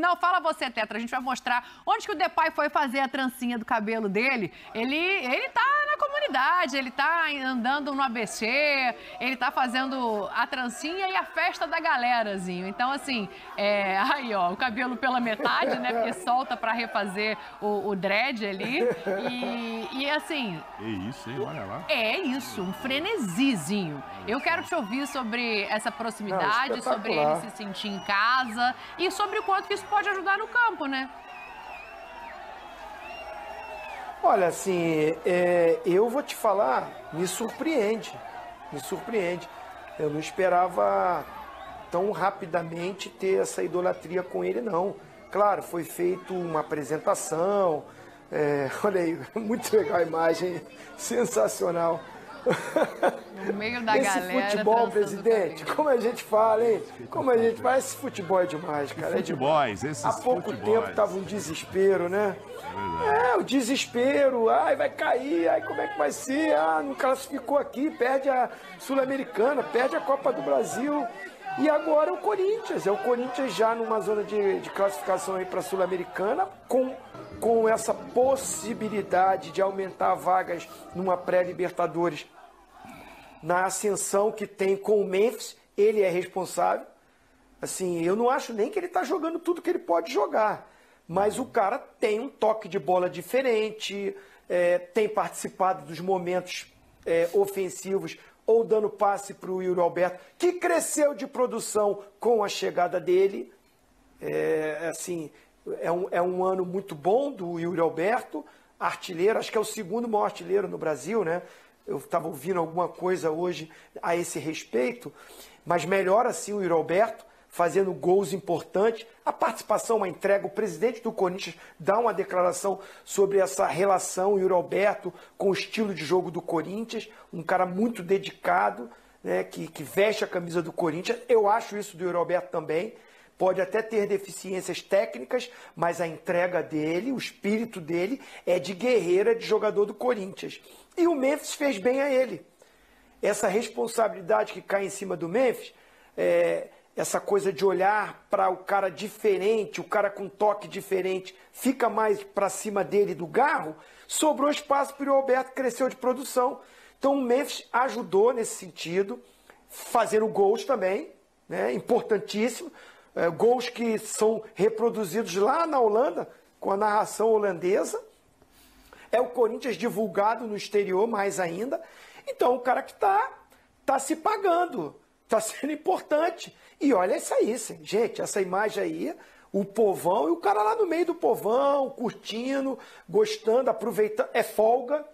Não, fala você, Tetra. A gente vai mostrar onde que o Depay foi fazer a trancinha do cabelo dele. Ele tá na comunidade, ele tá andando no ABC, ele tá fazendo a trancinha e a festa da galerazinho. Então, assim, aí, ó, o cabelo pela metade, né? Porque solta pra refazer o dread ali. E assim... É isso, hein? Olha lá. É isso, um frenezizinho. Eu quero te ouvir sobre essa proximidade, sobre ele se sentir em casa e sobre o quanto que isso pode ajudar no campo, né? Olha, assim, eu vou te falar, me surpreende. Eu não esperava tão rapidamente ter essa idolatria com ele, não. Claro, foi feita uma apresentação, olha aí, muito legal a imagem, sensacional. No meio da esse galera. Esse futebol, presidente, como a gente fala, hein? Como a gente fala, esse futebol é demais, cara. Esses Há pouco tempo tava um desespero, né? O desespero, vai cair, como é que vai ser? Não classificou aqui, perde a Sul-Americana, perde a Copa do Brasil. E agora o Corinthians já numa zona de classificação aí para a Sul-Americana, com essa possibilidade de aumentar vagas numa pré-Libertadores. Na ascensão que tem com o Memphis, ele é responsável. Assim, eu não acho nem que ele está jogando tudo que ele pode jogar, mas o cara tem um toque de bola diferente, tem participado dos momentos ofensivos, ou dando passe para o Yuri Alberto, que cresceu de produção com a chegada dele. É um ano muito bom do Yuri Alberto, artilheiro, acho que é o segundo maior artilheiro no Brasil, né? Eu estava ouvindo alguma coisa hoje a esse respeito, mas melhor assim o Yuri Alberto, fazendo gols importantes, a participação, uma entrega, o presidente do Corinthians dá uma declaração sobre essa relação, Yuri Alberto, com o estilo de jogo do Corinthians, um cara muito dedicado, né, que veste a camisa do Corinthians. Eu acho isso do Yuri Alberto também. Pode até ter deficiências técnicas, mas a entrega dele, o espírito dele é de guerreiro, é de jogador do Corinthians. E o Memphis fez bem a ele. Essa responsabilidade que cai em cima do Memphis, essa coisa de olhar para o cara diferente, o cara com toque diferente, fica mais para cima dele do Garro, sobrou espaço para o Alberto, cresceu de produção. Então o Memphis ajudou nesse sentido, fazendo gols também, né, importantíssimo. Gols que são reproduzidos lá na Holanda, com a narração holandesa. É o Corinthians divulgado no exterior mais ainda. Então, o cara que tá se pagando, tá sendo importante. E olha isso aí, gente, essa imagem aí, o povão, e o cara lá no meio do povão, curtindo, gostando, aproveitando. É folga,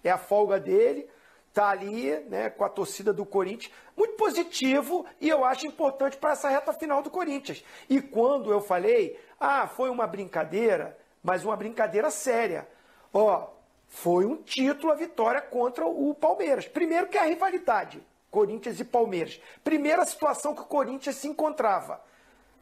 é a folga dele. Tá ali, né, com a torcida do Corinthians, muito positivo, e eu acho importante para essa reta final do Corinthians. E quando eu falei, foi uma brincadeira, mas uma brincadeira séria. Foi um título, a vitória contra o Palmeiras. Primeiro que é a rivalidade, Corinthians e Palmeiras. Primeira situação que o Corinthians se encontrava.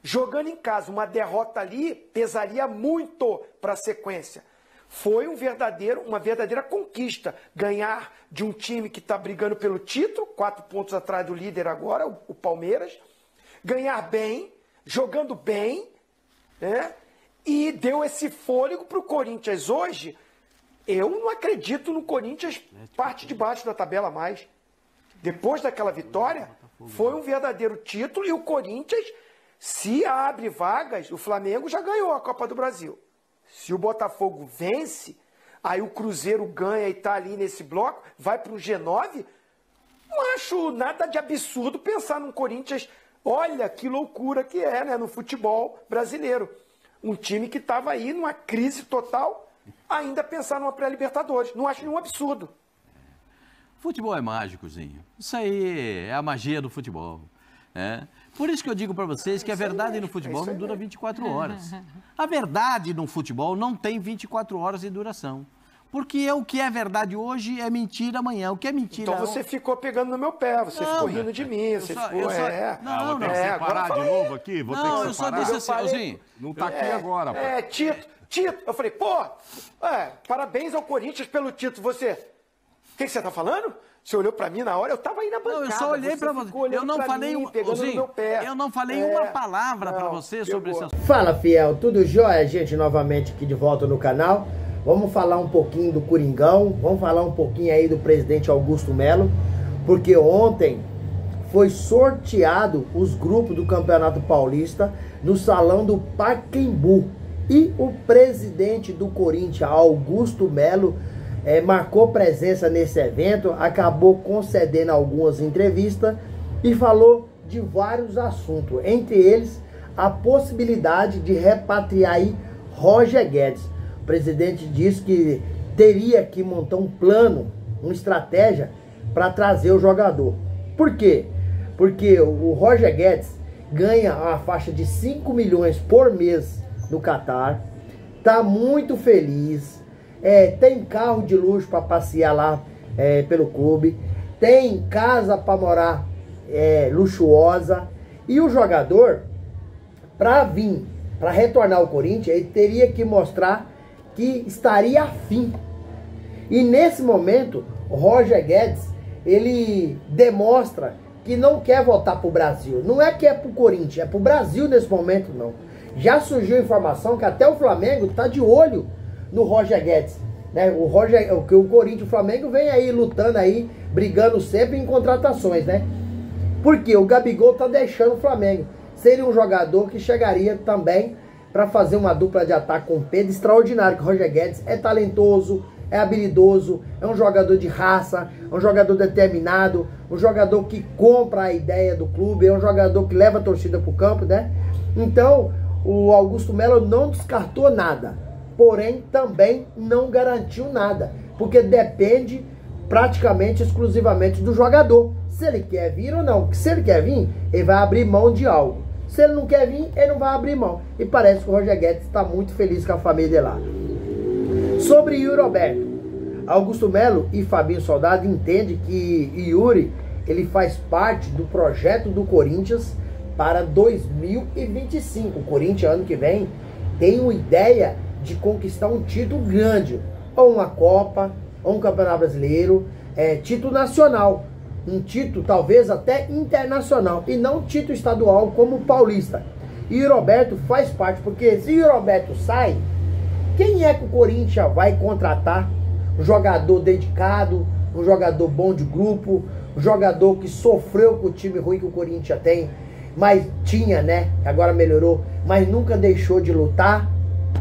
Jogando em casa, uma derrota ali pesaria muito para a sequência. Foi uma verdadeira conquista, ganhar de um time que está brigando pelo título, 4 pontos atrás do líder agora, o Palmeiras, ganhar bem, jogando bem, né? E deu esse fôlego para o Corinthians. Hoje, eu não acredito no Corinthians parte de baixo da tabela mais. Depois daquela vitória, foi um verdadeiro título e o Corinthians, se abre vagas, o Flamengo já ganhou a Copa do Brasil. Se o Botafogo vence, aí o Cruzeiro ganha e está ali nesse bloco, vai para o G9, não acho nada de absurdo pensar num Corinthians, olha que loucura que é, né, no futebol brasileiro. Um time que estava aí numa crise total, ainda pensar numa pré-Libertadores. Não acho nenhum absurdo. Futebol é mágico, Zinho. Isso aí é a magia do futebol. Por isso que eu digo para vocês que a verdade no futebol não dura 24 horas. A verdade no futebol não tem 24 horas de duração. Porque o que é verdade hoje é mentira amanhã. O que é mentira... Então você ficou pegando no meu pé, você ficou rindo de mim, você ficou... Vou ter que separar de novo aqui? Vou ter que separar. Eu só disse assim, Zinho. Não tá aqui agora. Tito. Eu falei, parabéns ao Corinthians pelo título. O que você tá falando? Você olhou pra mim na hora, eu tava aí na bancada. Não, eu só olhei pra você. Eu não falei eu não falei uma palavra pra você sobre esse assunto. Fala, fiel, tudo jóia? Gente, novamente aqui de volta no canal. Vamos falar um pouquinho do Coringão, vamos falar um pouquinho aí do presidente Augusto Melo, porque ontem foi sorteado os grupos do Campeonato Paulista no Salão do Pacaembu. E o presidente do Corinthians, Augusto Melo, marcou presença nesse evento, acabou concedendo algumas entrevistas e falou de vários assuntos, entre eles a possibilidade de repatriar aí Roger Guedes. O presidente disse que teria que montar um plano, uma estratégia para trazer o jogador. Por quê? Porque o Roger Guedes ganha a faixa de 5 milhões por mês no Catar, tá muito feliz. Tem carro de luxo para passear lá pelo clube, tem casa para morar luxuosa, e o jogador, para retornar ao Corinthians, ele teria que mostrar que estaria afim. E nesse momento, o Roger Guedes, ele demonstra que não quer voltar para o Brasil. Não é que é para o Corinthians, é para o Brasil nesse momento, não. Já surgiu informação que até o Flamengo está de olho no Roger Guedes, né? O Corinthians e o Flamengo vem aí lutando aí, brigando sempre em contratações, né? Porque o Gabigol tá deixando o Flamengo. Seria um jogador que chegaria também para fazer uma dupla de ataque com o Pedro extraordinário, que o Roger Guedes é talentoso, é habilidoso, é um jogador de raça, é um jogador determinado, um jogador que compra a ideia do clube, é um jogador que leva a torcida pro campo, né? Então, o Augusto Melo não descartou nada. Porém, também não garantiu nada, porque depende praticamente exclusivamente do jogador, se ele quer vir ou não. Se ele quer vir, ele vai abrir mão de algo. Se ele não quer vir, ele não vai abrir mão. E parece que o Roger Guedes está muito feliz com a família lá. Sobre Yuri Alberto, Augusto Melo e Fabinho Soldado entendem que Yuri, ele faz parte do projeto do Corinthians para 2025. O Corinthians, ano que vem, tem uma ideia de conquistar um título grande, ou uma Copa, ou um Campeonato Brasileiro, título nacional, um título talvez até internacional, e não título estadual como o Paulista. E o Roberto faz parte, porque se o Roberto sai, quem é que o Corinthians vai contratar? Um jogador dedicado, um jogador bom de grupo, um jogador que sofreu com o time ruim que o Corinthians tem, mas tinha, né, agora melhorou, mas nunca deixou de lutar,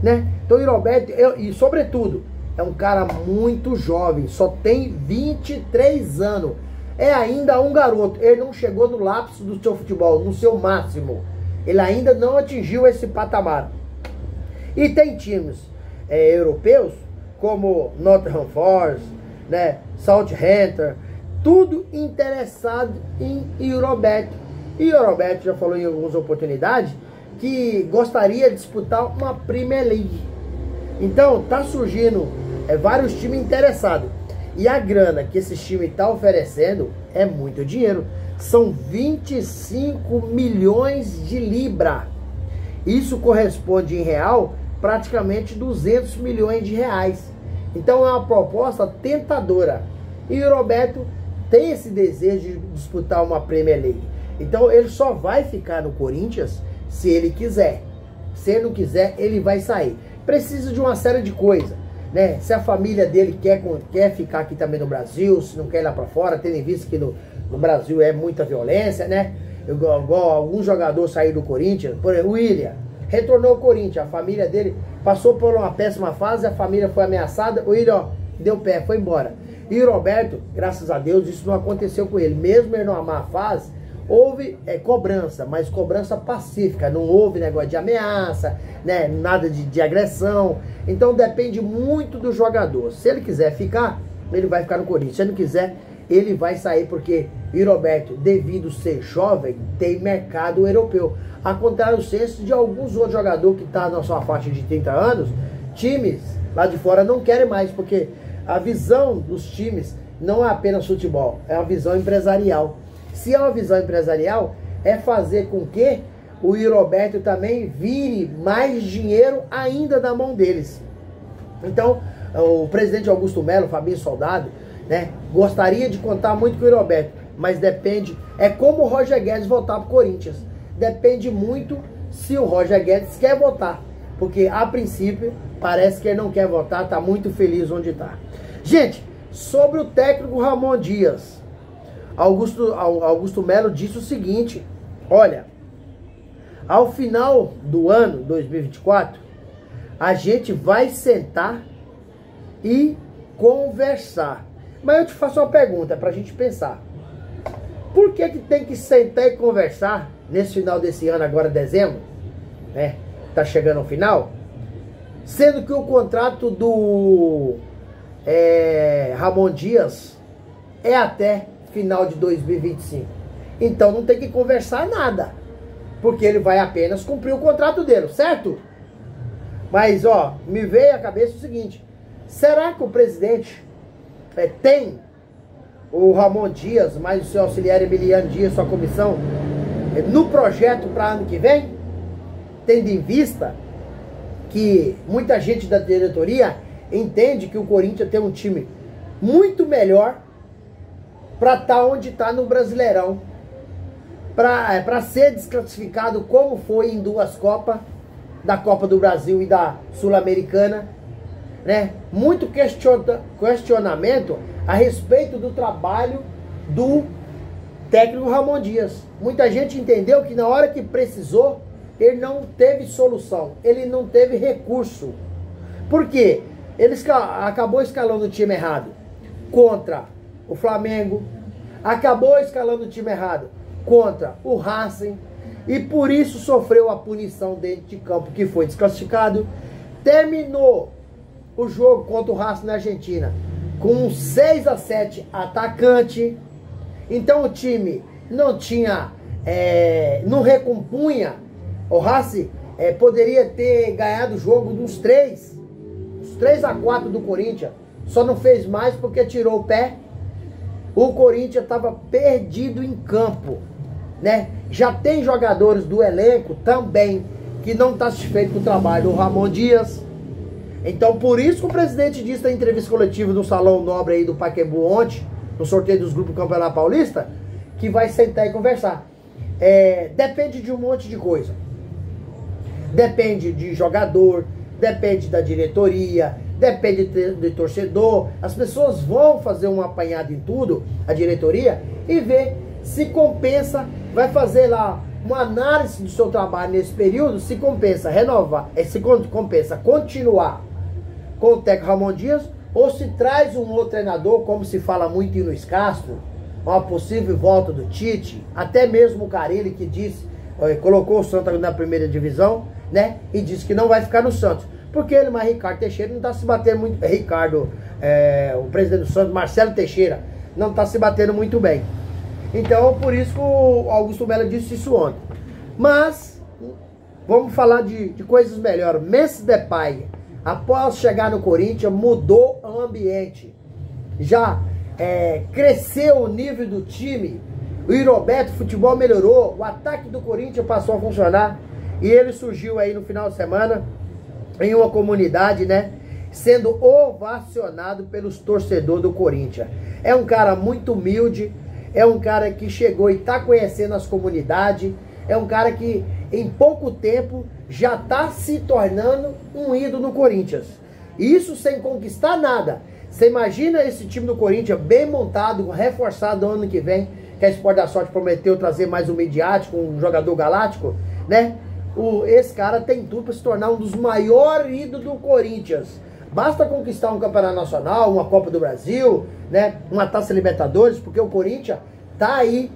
né? Então o Roberto, e sobretudo, é um cara muito jovem, só tem 23 anos, é ainda um garoto, ele não chegou no lápis do seu futebol, no seu máximo, ele ainda não atingiu esse patamar. E tem times europeus, como Nottingham Forest, né, Southampton, tudo interessado em Roberto. E o Roberto já falou em algumas oportunidades que gostaria de disputar uma Premier League. Então tá surgindo vários times interessados. E a grana que esse time está oferecendo é muito dinheiro. São 25 milhões de libras. Isso corresponde em real praticamente 200 milhões de reais. Então é uma proposta tentadora. E o Roberto tem esse desejo de disputar uma Premier League. Então ele só vai ficar no Corinthians se ele quiser. Se ele não quiser, ele vai sair. Precisa de uma série de coisas, né? Se a família dele quer ficar aqui também no Brasil, se não quer ir lá pra fora, tendo em vista que no Brasil é muita violência, né? Igual alguns jogadores saíram do Corinthians, por exemplo, o William retornou ao Corinthians, a família dele passou por uma péssima fase, a família foi ameaçada, o William, ó, deu pé, foi embora. E o Roberto, graças a Deus, isso não aconteceu com ele. Mesmo ele não amar a fase, houve cobrança, mas cobrança pacífica, não houve negócio de ameaça, né, nada de agressão. Então depende muito do jogador. Se ele quiser ficar, ele vai ficar no Corinthians. Se ele não quiser, ele vai sair, porque o Roberto, devido ser jovem, tem mercado europeu. Ao contrário de alguns outros jogadores que estão na sua faixa de 30 anos, times lá de fora não querem mais, porque a visão dos times não é apenas futebol, é uma visão empresarial. Se é uma visão empresarial, é fazer com que o Roberto também vire mais dinheiro ainda na mão deles. Então, o presidente Augusto Melo, Fabinho Soldado, né? Gostaria de contar muito com o Yuri Alberto, mas depende, é como o Roger Guedes voltar pro Corinthians. Depende muito se o Roger Guedes quer voltar, porque a princípio parece que ele não quer voltar, tá muito feliz onde tá. Gente, sobre o técnico Ramon Dias, Augusto Melo disse o seguinte: olha, ao final do ano 2024, a gente vai sentar e conversar. Mas eu te faço uma pergunta pra gente pensar. Por que tem que sentar e conversar nesse final desse ano, agora dezembro, né? Tá chegando ao final, sendo que o contrato do Ramon Dias é até final de 2025. Então não tem que conversar nada, porque ele vai apenas cumprir o contrato dele, certo? Mas ó, me veio à cabeça o seguinte: será que o presidente tem o Ramon Dias, mais o seu auxiliar Emiliano Dias, sua comissão, no projeto para ano que vem? Tendo em vista que muita gente da diretoria entende que o Corinthians tem um time muito melhor para estar onde está no Brasileirão, para ser desclassificado como foi em 2 Copas, da Copa do Brasil e da Sul-Americana, né? Muito questionamento a respeito do trabalho do técnico Ramon Dias. Muita gente entendeu que na hora que precisou, ele não teve solução, ele não teve recurso. Por quê? Ele acabou escalando o time errado contra o Flamengo, acabou escalando o time errado contra o Racing, e por isso sofreu a punição dentro de campo, que foi desclassificado. Terminou o jogo contra o Racing na Argentina com um 6-7 atacante. Então o time não tinha, não recompunha. O Racing poderia ter ganhado o jogo dos 3-4 do Corinthians, só não fez mais porque tirou o pé. O Corinthians estava perdido em campo, né? Já tem jogadores do elenco também que não está satisfeito com o trabalho do Ramon Dias. Então por isso que o presidente disse na entrevista coletiva no Salão Nobre aí do Pacaembu ontem, no sorteio dos grupos do Campeonato Paulista, que vai sentar e conversar. Depende de um monte de coisa. Depende de jogador, depende da diretoria, depende de torcedor. As pessoas vão fazer um apanhado em tudo, a diretoria, e ver se compensa, vai fazer lá uma análise do seu trabalho nesse período, se compensa renovar, se compensa continuar com o técnico Ramon Dias, ou se traz um outro treinador, como se fala muito em Luiz Castro, uma possível volta do Tite, até mesmo o Carille, que disse, colocou o Santos na primeira divisão, né, e disse que não vai ficar no Santos, porque ele, mas Ricardo Teixeira não está se batendo muito, o presidente do Santos, Marcelo Teixeira, não está se batendo muito bem. Então, por isso que o Augusto Melo disse isso ontem. Mas, vamos falar de coisas melhores. Memphis Depay, após chegar no Corinthians, mudou o ambiente. Já cresceu o nível do time. O Yuri Alberto, o futebol melhorou. O ataque do Corinthians passou a funcionar. E ele surgiu aí no final de semana em uma comunidade, né? Sendo ovacionado pelos torcedores do Corinthians. É um cara muito humilde. É um cara que chegou e está conhecendo as comunidades. É um cara que em pouco tempo já está se tornando um ídolo no Corinthians. Isso sem conquistar nada. Você imagina esse time do Corinthians bem montado, reforçado no ano que vem, que a Sport da Sorte prometeu trazer mais um midiático, um jogador galáctico, né? Esse cara tem tudo para se tornar um dos maiores ídolos do Corinthians. Basta conquistar um campeonato nacional, uma Copa do Brasil, né, uma Taça Libertadores, porque o Corinthians tá aí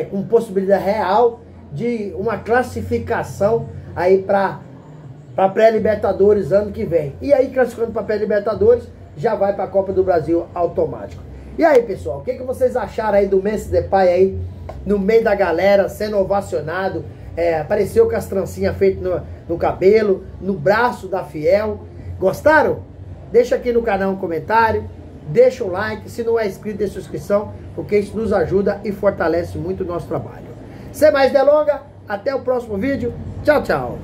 com possibilidade real de uma classificação aí para pré-Libertadores ano que vem. E aí, classificando para pré-Libertadores, já vai para a Copa do Brasil automático. E aí, pessoal, o que vocês acharam aí do Memphis Depay aí, no meio da galera, sendo ovacionado? Apareceu com as trancinhas feitas no cabelo, no braço da Fiel. Gostaram? Deixa aqui no canal um comentário, deixa o like, se não é inscrito, deixa a inscrição, porque isso nos ajuda e fortalece muito o nosso trabalho. Sem mais delongas, até o próximo vídeo. Tchau, tchau.